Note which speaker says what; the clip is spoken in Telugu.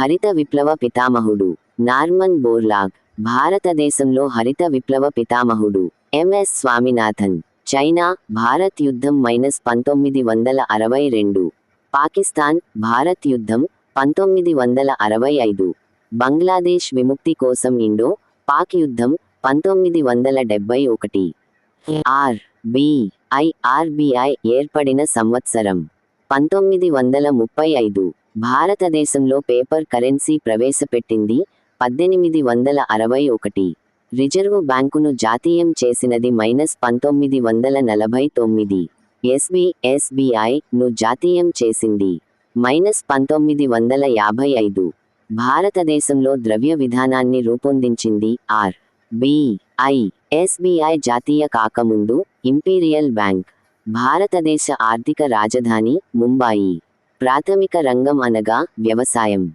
Speaker 1: హరిత విప్లవ పితామహుడు నార్మన్ బోర్లాగ్. భారతదేశంలో హరిత విప్లవ పితామహుడు ఎంఎస్ స్వామినాథన్. చైనా, భారత్ యుద్ధం -1962. పాకిస్తాన్, భారత్ యుద్ధం 1965. బంగ్లాదేశ్ విముక్తి కోసం ఇండో పాక్ యుద్ధం 1971. ఆర్బీఐ ఏర్పడిన సంవత్సరం 1935. భారతదేశంలో పేపర్ కరెన్సీ ప్రవేశపెట్టింది 1861. రిజర్వు బ్యాంకును జాతీయం చేసినది -1949. ఎస్బీఐ ను జాతీయం చేసింది -1955. భారతదేశంలో ద్రవ్య విధానాన్ని రూపొందించింది ఆర్బీఐ. ఎస్బీఐ జాతీయ కాకముందు ఇంపీరియల్ బ్యాంక్. భారతదేశ ఆర్థిక రాజధాని ముంబాయి. ప్రాథమిక రంగం అనగా వ్యవసాయం.